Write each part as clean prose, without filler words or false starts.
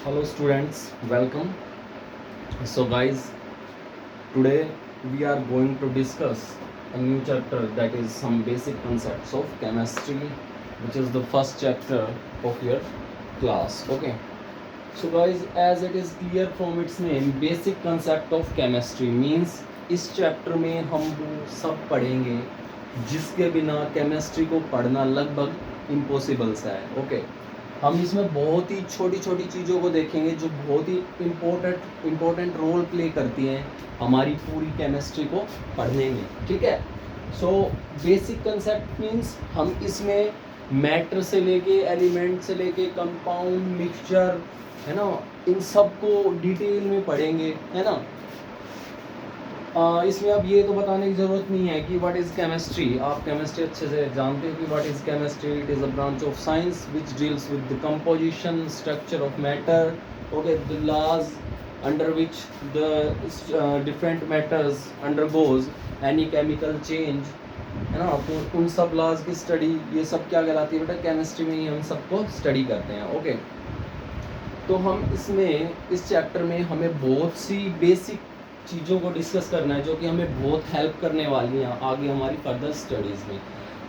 Hello students, welcome. So guys, today we are going to discuss a new chapter, that is some basic concepts of chemistry, which is the first chapter of your class. Okay. So guys, as it is clear from its name, basic concept of chemistry means इस chapter में हम वो सब पढ़ेंगे जिसके बिना chemistry को पढ़ना लगभग इम्पॉसिबल सा है. ओके. हम इसमें बहुत ही छोटी छोटी चीज़ों को देखेंगे जो बहुत ही इम्पोर्टेंट रोल प्ले करती हैं हमारी पूरी केमिस्ट्री को पढ़ने में. ठीक है. सो बेसिक कंसेप्ट मीन्स हम इसमें मैटर से लेके एलिमेंट से लेके कंपाउंड मिक्सचर, है ना, इन सब को डिटेल में पढ़ेंगे, है ना. इसमें अब ये तो बताने की ज़रूरत नहीं है कि व्हाट इज़ केमिस्ट्री. आप केमिस्ट्री अच्छे से जानते हो कि what is chemistry. It is a branch of science which deals with the composition structure of matter. Okay. The laws under which the different matters undergoes any chemical change, है ना. तो उन सब लॉज की स्टडी ये सब क्या कहलाती है बेटा, केमिस्ट्री में ही हम सबको स्टडी करते हैं. ओके. तो हम इसमें इस चैप्टर में हमें बहुत सी बेसिक चीज़ों को डिस्कस करना है जो कि हमें बहुत हेल्प करने वाली हैं आगे हमारी फर्दर स्टडीज़ में.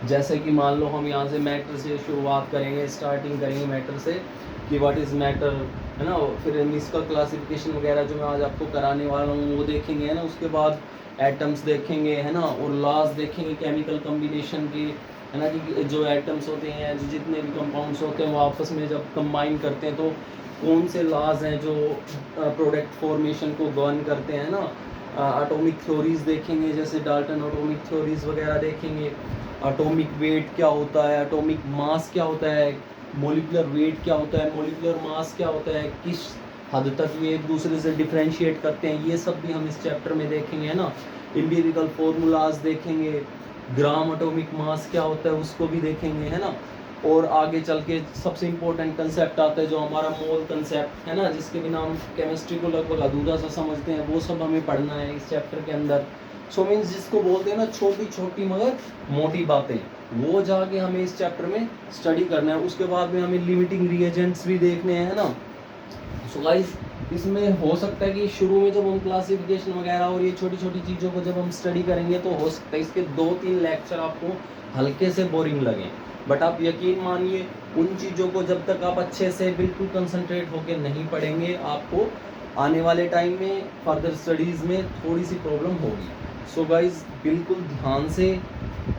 जैसे कि मान लो हम यहाँ से मैटर से शुरुआत करेंगे, स्टार्टिंग करेंगे मैटर से कि व्हाट इज़ मैटर, है ना. फिर इसका क्लासिफिकेशन वगैरह जो मैं आज आपको कराने वाला हूँ वो देखेंगे, है ना. उसके बाद एटम्स देखेंगे, है ना, और लॉज देखेंगे केमिकल कम्बिनेशन के, है ना, कि जो एटम्स होते हैं, जो जितने भी कंपाउंड्स होते हैं वो आपस में जब कंबाइन करते हैं तो कौन से लॉज हैं जो प्रोडक्ट फॉर्मेशन को गवर्न करते हैं ना. एटॉमिक थ्योरीज देखेंगे, जैसे डाल्टन एटॉमिक थ्योरीज वगैरह देखेंगे. एटॉमिक वेट क्या होता है, एटॉमिक मास क्या होता है, मोलिकुलर वेट क्या होता है, मोलिकुलर मास क्या होता है, किस हद तक ये एक दूसरे से डिफ्रेंशिएट करते हैं, ये सब भी हम इस चैप्टर में देखेंगे, है ना. एम्पिरिकल फॉर्मूलाज देखेंगे, ग्राम एटॉमिक मास क्या होता है उसको भी देखेंगे, है ना. और आगे चल के सबसे इम्पोर्टेंट कंसेप्ट आता है जो हमारा मोल कंसेप्ट, है ना, जिसके बिना हम केमिस्ट्री को लगभग अधूरा सा समझते हैं. वो सब हमें पढ़ना है इस चैप्टर के अंदर. सो मीन्स जिसको बोलते हैं ना छोटी छोटी मगर मोटी बातें, वो जाके हमें इस चैप्टर में स्टडी करना है. उसके बाद में हमें लिमिटिंग रिएजेंट्स भी देखने हैं, है ना. सो गाइस, इसमें हो सकता है कि शुरू में जब हम क्लासिफिकेशन वगैरह और ये छोटी छोटी चीज़ों को जब हम स्टडी करेंगे तो हो सकता है इसके 2-3 लेक्चर आपको हल्के से बोरिंग लगें. बट आप यकीन मानिए उन चीज़ों को जब तक आप अच्छे से बिल्कुल कंसंट्रेट होकर नहीं पढ़ेंगे, आपको आने वाले टाइम में फर्दर स्टडीज़ में थोड़ी सी प्रॉब्लम होगी. सो गाइज, बिल्कुल ध्यान से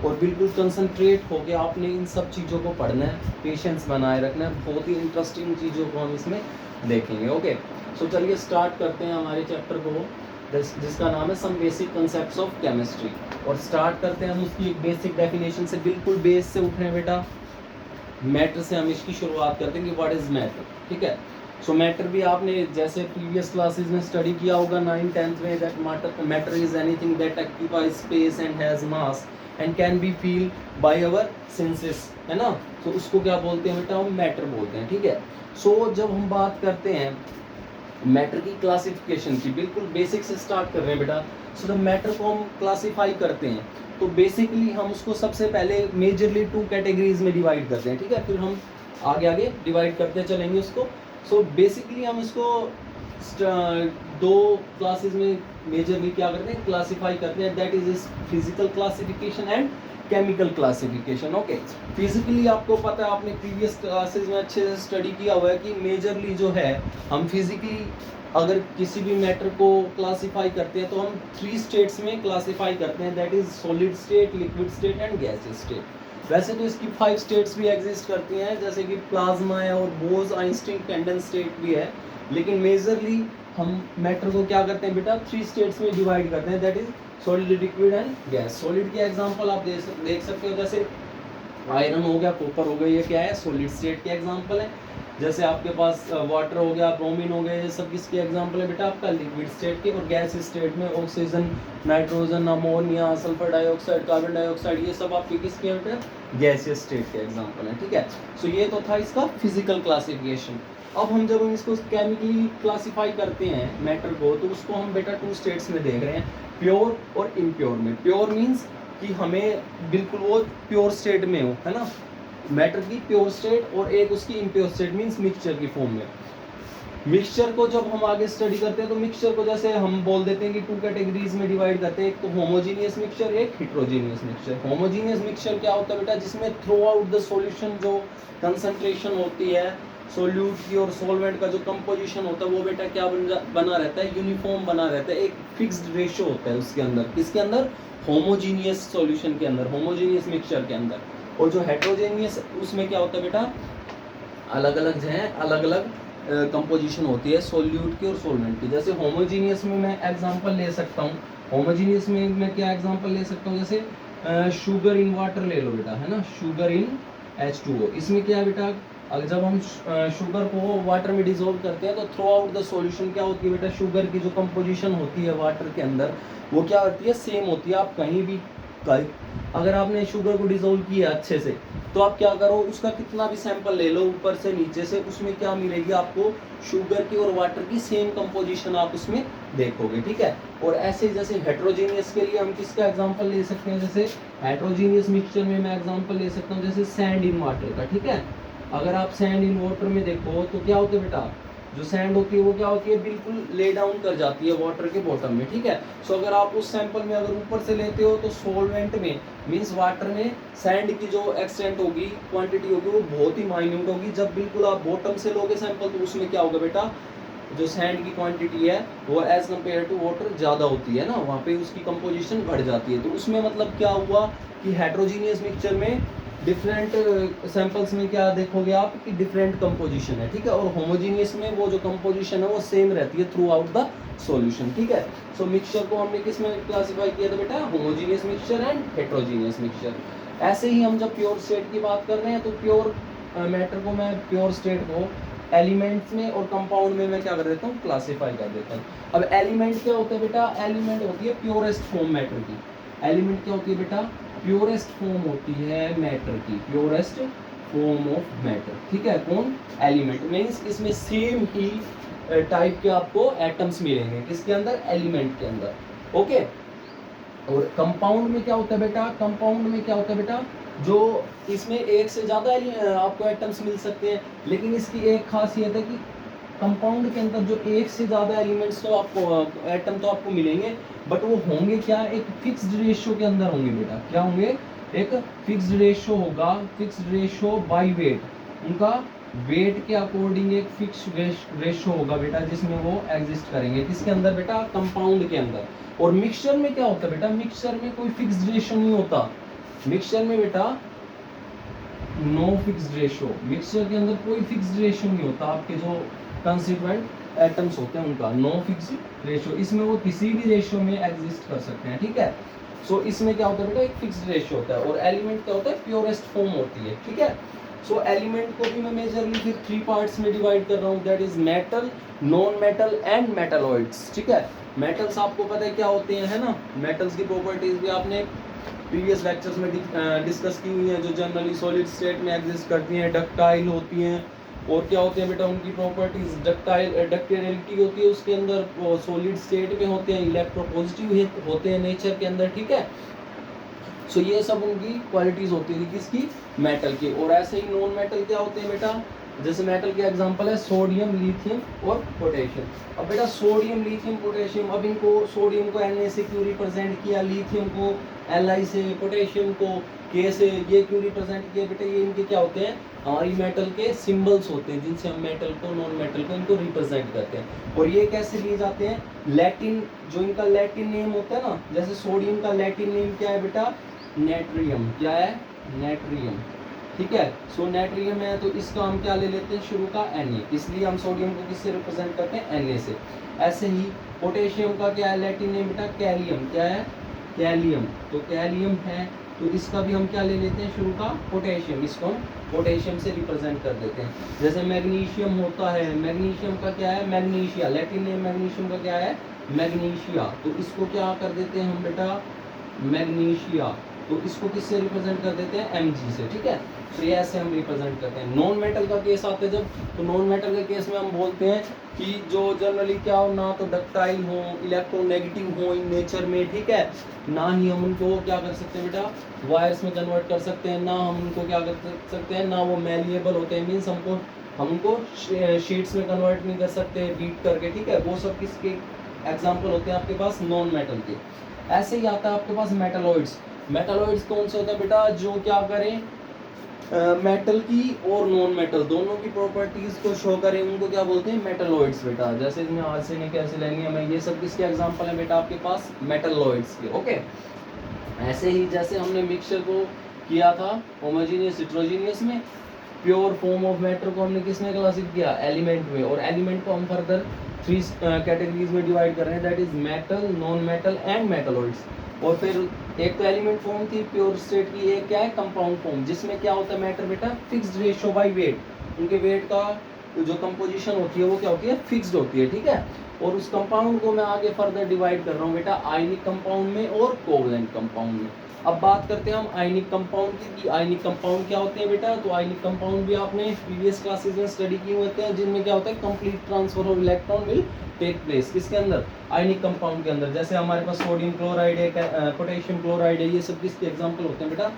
और बिल्कुल कंसंट्रेट होकर आपने इन सब चीज़ों को पढ़ना है, पेशेंस बनाए रखना है. बहुत ही इंटरेस्टिंग चीज़ों को हम इसमें देखेंगे. ओके. सो चलिए स्टार्ट करते हैं हमारे चैप्टर को जिसका नाम है some basic concepts of chemistry. और स्टार्ट करते हैं हम उसकी एक बेसिक डेफिनेशन से. बिल्कुल बेस से उठ रहे हैं बेटा. मैटर से हम इसकी शुरुआत करते हैं कि व्हाट इज मैटर. ठीक है. सो मैटर भी आपने जैसे प्रीवियस क्लासेस में स्टडी किया होगा 9th-10th में, that matter is anything that occupies space and has mass and can be feel by our senses, है ना. तो उसको क्या बोलते हैं बेटा, हम मैटर बोलते हैं. ठीक है. सो जब हम बात करते हैं मैटर की क्लासिफिकेशन की, बिल्कुल बेसिक से स्टार्ट कर रहे हैं बेटा. सो द मैटर को हम क्लासीफाई करते हैं तो बेसिकली हम उसको सबसे पहले मेजरली 2 कैटेगरीज में डिवाइड करते हैं. ठीक है. फिर हम आगे आगे डिवाइड करते चलेंगे उसको. सो बेसिकली हम इसको 2 क्लासेस में मेजरली क्या करते हैं, क्लासीफाई करते हैं. That is physical classification and chemical classification. Okay. Physically आपको पता है, आपने प्रीवियस क्लासेस में अच्छे से स्टडी किया हुआ है कि मेजरली जो है हम फिजिकली अगर किसी भी मैटर को क्लासीफाई करते हैं तो हम 3 स्टेट्स में क्लासीफाई करते हैं. That is solid state, liquid state and gaseous state. वैसे तो इसकी 5 स्टेट्स भी एग्जिस्ट करती हैं, जैसे कि प्लाज्मा है और बोज आइंस्टीन कंडेंस स्टेट भी है. लेकिन मेजरली हम मैटर को क्या करते हैं बेटा, 3 स्टेट्स में डिवाइड करते हैं. That is solid, liquid and gas. Solid के एग्जांपल आप देख सकते हो, जैसे आयरन हो गया, कॉपर हो गया, ये क्या है, सॉलिड स्टेट के एग्जांपल है. जैसे आपके पास वाटर हो गया, ब्रोमीन हो गया, ये सब किसके एग्जांपल है बेटा, आपका लिक्विड स्टेट के. और गैस स्टेट में oxygen, nitrogen, ammonia, sulphur dioxide, carbon dioxide, ये सब आपके किसके हैं बेटा, गैसियस स्टेट के एग्जांपल है. ठीक है. सो ये तो था इसका फिजिकल क्लासिफिकेशन. अब हम जब हम इसको केमिकली क्लासीफाई करते हैं मैटर को, तो उसको हम बेटा 2 स्टेट्स में देख रहे हैं, प्योर और इम्प्योर में. प्योर मीन्स कि हमें बिल्कुल वो प्योर स्टेट में हो, है ना. मैटर की प्योर स्टेट और एक उसकी इम्प्योर स्टेट मींस मिक्सचर की फॉर्म में। मिक्सचर को जब हम आगे स्टडी करते हैं तो मिक्सचर को जैसे हम बोल देते हैं कि टू कैटेगरीज में डिवाइड करते हैं, एक तो होमोजीनियस मिक्सचर, एक हेट्रोजीनियस मिक्सचर। होमोजीनियस मिक्सचर क्या होता है बेटा, जिसमें थ्रू आउट द सॉल्यूशन जो कंसंट्रेशन होती है सोल्यूट की और सॉल्वेंट का जो कंपोजिशन होता है वो बेटा क्या बना रहता है, यूनिफॉर्म बना रहता है, एक फिक्स्ड रेशियो होता है उसके अंदर, किसके अंदर, होमोजीनियस सॉल्यूशन के अंदर, होमोजीनियस मिक्सचर के अंदर। और जो हेट्रोजेनियस उसमें क्या होता है बेटा, अलग अलग जो है अलग अलग कंपोजिशन होती है सोल्यूट की और सॉल्वेंट की। जैसे होमोजीनियस में मैं एग्जांपल ले सकता हूँ, होमोजीनियस में मैं क्या एग्जांपल ले सकता हूँ, जैसे शुगर इन वाटर ले लो बेटा, है ना, शुगर इन H2O। इसमें क्या है बेटा, अगर जब हम शुगर को वाटर में डिसॉल्व करते हैं तो थ्रू आउट द सॉल्यूशन क्या होती है बेटा, शुगर की जो कंपोजिशन होती है वाटर के अंदर वो क्या होती है, सेम होती है। आप कहीं भी अगर आपने शुगर को डिसॉल्व किया अच्छे से तो आप क्या करो, उसका कितना भी सैंपल ले लो ऊपर से नीचे से, उसमें क्या मिलेगी आपको, शुगर की और वाटर की सेम कंपोजिशन आप उसमें देखोगे, ठीक है। और ऐसे जैसे हेट्रोजीनियस के लिए हम किसका एग्जांपल ले सकते हैं, जैसे हेट्रोजीनियस मिक्सचर में मैं एग्जांपल ले सकता हूँ जैसे सैंड इन वाटर का, ठीक है। अगर आप सैंड इन वाटर में देखो तो क्या होता है बेटा, जो सैंड होती है वो क्या होती है, बिल्कुल ले डाउन कर जाती है वाटर के बॉटम में, ठीक है। सो अगर आप उस सैंपल में अगर ऊपर से लेते हो तो सॉल्वेंट में मींस वाटर में सैंड की जो एक्सटेंट होगी, क्वांटिटी होगी वो बहुत ही माइन्यूट होगी। जब बिल्कुल आप बॉटम से लोगे सैंपल तो उसमें क्या होगा बेटा, जो सैंड की क्वांटिटी है वो एज कम्पेयर टू वाटर ज़्यादा होती है ना, वहाँ पे उसकी कंपोजिशन बढ़ जाती है। तो उसमें मतलब क्या हुआ कि हेट्रोजीनियस मिक्सचर में डिफरेंट सैंपल्स में क्या देखोगे आप कि डिफरेंट कंपोजिशन है, ठीक है। और होमोजीनियस में वो जो कंपोजिशन है वो सेम रहती है थ्रू आउट द सॉल्यूशन, ठीक है। सो मिक्सचर को हमने किस में क्लासिफाई किया था बेटा, homogeneous mixture and heterogeneous mixture. ऐसे ही हम जब प्योर स्टेट की बात कर रहे हैं तो प्योर मैटर को मैं, प्योर स्टेट को एलिमेंट्स में और कंपाउंड में मैं क्या कर देता हूँ, क्लासिफाई कर देता हूँ। अब एलिमेंट क्या होता है बेटा, एलिमेंट होती है प्योरेस्ट फॉर्म मैटर की। एलिमेंट क्या होती है बेटा, प्योरेस्ट फॉर्म होती है मैटर की, प्योरेस्ट फॉर्म ऑफ मैटर, ठीक है। कौन, एलिमेंट मींस इसमें सेम ही टाइप के आपको एटम्स मिलेंगे, किसके अंदर, एलिमेंट के अंदर, ओके। और कंपाउंड में क्या होता है बेटा, कंपाउंड में क्या होता है बेटा, जो इसमें एक से ज़्यादा आपको एटम्स मिल सकते हैं, लेकिन इसकी एक खासियत है कि कंपाउंड के अंदर जो एक से ज़्यादा एलिमेंट्स तो आपको एटम तो आपको मिलेंगे, बट वो होंगे क्या, एक फिक्स्ड रेशियो के अंदर होंगे बेटा। क्या होंगे, एक फिक्स्ड रेशियो होगा, फिक्स्ड रेशियो बाय वेट, उनका वेट के अकॉर्डिंग एक फिक्स रेशियो होगा बेटा, जिसमें वो एग्जिस्ट करेंगे, किसके अंदर बेटा, कंपाउंड के अंदर। और मिक्सचर में क्या होता है बेटा, मिक्सचर में कोई फिक्स्ड रेशियो नहीं होता, मिक्सचर में बेटा नो फिक्स्ड रेशियो, मिक्सचर के अंदर कोई फिक्स्ड रेशियो नहीं होता, आपके जो कंस्टिट्यूएंट एटम्स होते हैं उनका नो फिक्स्ड रेशियो, इसमें वो किसी भी रेशियो में एग्जिस्ट कर सकते हैं, ठीक है। सो इसमें क्या होता है बेटा, एक फिक्स्ड रेशियो होता है। और एलिमेंट क्या होता है, प्योरेस्ट फॉर्म होती है, ठीक है। सो एलिमेंट को भी मैं मेजरली फिर 3 पार्ट्स में डिवाइड कर रहा हूँ, that is metal, non metal and metalloids, ठीक है। मेटल्स आपको पता है क्या होते हैं, है ना, मेटल्स की प्रॉपर्टीज भी आपने प्रीवियस लेक्चर्स में डिस्कस की हुई हैं, जो जनरली सॉलिड स्टेट में एग्जिस्ट करती हैं, डक्टाइल होती हैं। और क्या होते हैं बेटा उनकी प्रॉपर्टीज, डक्टाइलिटी होती है उसके अंदर, वो सॉलिड स्टेट में होते हैं, इलेक्ट्रोपॉजिटिव होते हैं नेचर के अंदर, ठीक है। सो ये सब उनकी क्वालिटीज होती है किसकी, मेटल की। और ऐसे ही नॉन मेटल क्या होते हैं बेटा, जैसे मेटल के एग्जांपल है सोडियम, लिथियम और पोटेशियम। अब बेटा सोडियम, लिथियम, पोटेशियम, अब इनको सोडियम को Na से क्यों रिप्रेजेंट किया, लिथियम को Li से, पोटेशियम को K से, ये क्यों रिप्रेजेंट किया बेटा, ये इनके क्या होते हैं, हमारी मेटल के सिंबल्स होते हैं, जिनसे हम मेटल को, नॉन मेटल को इनको रिप्रेजेंट करते हैं। और ये कैसे लिए जाते हैं, लैटिन, जो इनका लैटिन नेम होता है ना, जैसे सोडियम का लैटिन नेम क्या है बेटा, नेट्रियम, क्या है, नेट्रियम, ठीक है। सो नेट्रियम है तो इसका हम क्या ले लेते हैं, शुरू का Na, इसलिए हम सोडियम को किससे रिप्रेजेंट करते हैं, Na से। ऐसे ही पोटेशियम का क्या है लैटिन नेम बेटा, कैलियम, क्या है, कैलियम, तो कैलियम है तो इसका भी हम क्या ले लेते हैं, शुरू का पोटेशियम, इसको हम पोटेशियम से रिप्रेजेंट कर देते हैं। जैसे मैग्नीशियम होता है, मैग्नीशियम का क्या है, मैग्नीशिया, लैटिन नेम मैग्नीशियम का क्या है, मैग्नीशिया, तो इसको क्या कर देते हैं हम बेटा, मैग्नीशिया, तो इसको किससे रिप्रेजेंट कर देते हैं, mg से, ठीक है। तो ये ऐसे हम रिप्रेजेंट करते हैं। नॉन मेटल का केस आता है जब, तो नॉन मेटल के केस में हम बोलते हैं कि जो जनरली क्या हो, ना तो डक्टाइल हो, इलेक्ट्रोनेगेटिव हो इन नेचर में, ठीक है, ना ही हम उनको क्या कर सकते हैं बेटा वायर्स में कन्वर्ट कर सकते हैं, ना हम उनको क्या कर सकते हैं, ना वो मैलिएबल होते हैं, मीन्स हम उनको शीट्स में कन्वर्ट नहीं कर सकते बीट करके, ठीक है। वो सब किसके एग्जाम्पल होते हैं आपके पास, नॉन मेटल के। ऐसे ही आता है आपके पास मेटलॉइड्स। मेटलॉइड्स कौन से होते हैं बेटा, जो क्या करें, मेटल की और नॉन मेटल दोनों की प्रॉपर्टीज को शो करें, उनको क्या बोलते हैं, मेटलॉइड्स बेटा। जैसे इसमें आर्सेनिक एसिड, एल्युमिनियम, ये सब किसके एग्जांपल हैं बेटा आपके पास, मेटलॉइड्स के, ओके। ऐसे ही जैसे हमने मिक्सचर को किया था होमोजेनियस हेटेरोजेनियस में, प्योर फॉर्म ऑफ मैटर को हमने किस में क्लासिफाई किया, एलिमेंट में, और एलिमेंट को हम फर्दर 3 कैटेगरीज में डिवाइड कर रहे हैं, that is metal, non metal and metalloids. और फिर एक तो एलिमेंट फॉर्म थी प्योर स्टेट की, एक क्या है कंपाउंड फॉर्म, जिसमें क्या होता है मैटर बेटा, फिक्स्ड रेशियो बाय वेट, उनके वेट का जो कंपोजिशन होती है वो क्या होती है, फिक्स्ड होती है, ठीक है। और उस कंपाउंड को मैं आगे फर्दर डिवाइड कर रहा हूँ बेटा आयनिक कंपाउंड में और कोवलेंट कंपाउंड में। अब बात करते हैं हम आयनिक कंपाउंड की, कि आयनिक कंपाउंड क्या होते हैं बेटा। तो आयनिक कंपाउंड भी आपने प्रीवियस क्लासेस में स्टडी किए होते हैं, जिनमें क्या होता है, complete transfer of electron will take place, किसके अंदर, आयनिक कंपाउंड के अंदर। जैसे हमारे पास सोडियम क्लोराइड है, पोटेशियम क्लोराइड है, ये सब किसके एग्जांपल होते हैं बेटा,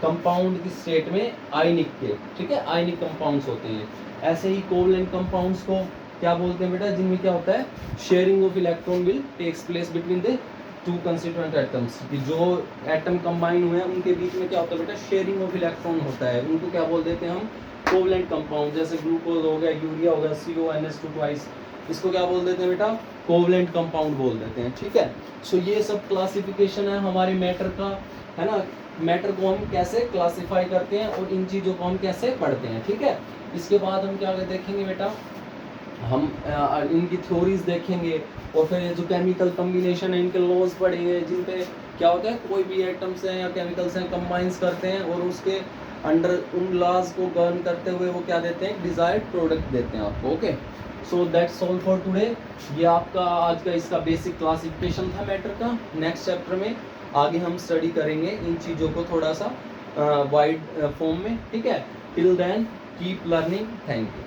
कंपाउंड की स्टेट में आयनिक के, ठीक है, आयनिक कंपाउंड्स होते हैं। ऐसे ही कोवलेंट कंपाउंड्स को क्या बोलते हैं बेटा, जिनमें क्या होता है, sharing of electron will takes place between the 2 constituent atoms, कि जो एटम कंबाइन हुए हैं उनके बीच में क्या होता है बेटा, शेयरिंग ऑफ इलेक्ट्रॉन होता है, उनको क्या बोल देते हैं हम, कोवलेंट कंपाउंड। जैसे ग्लूकोज हो गया, यूरिया हो गया, CONH2 ट्वाइस, इसको क्या बोल देते हैं बेटा, कोवलेंट कंपाउंड बोल देते हैं, ठीक है। सो ये सब क्लासिफिकेशन है हमारे मैटर का, है ना। मैटर को हम कैसे क्लासिफाई करते हैं और इन चीज़ों को हम कैसे पढ़ते हैं, ठीक है। इसके बाद हम क्या देखेंगे बेटा, हम इनकी थ्योरीज देखेंगे, और फिर ये जो केमिकल कम्बिनेशन है इनके लॉज पढ़ेंगे, जिन पे क्या होता है, कोई भी एटम्स हैं या केमिकल्स हैं कंबाइंस करते हैं और उसके अंडर उन लॉज को गवर्न करते हुए वो क्या देते हैं, डिजायर्ड प्रोडक्ट देते हैं आपको, okay. So that's all for today. ये आपका आज का इसका बेसिक क्लासिफिकेशन था मैटर का। नेक्स्ट चैप्टर में आगे हम स्टडी करेंगे इन चीज़ों को थोड़ा सा वाइड फॉर्म में, ठीक है। Till then keep learning, thank you.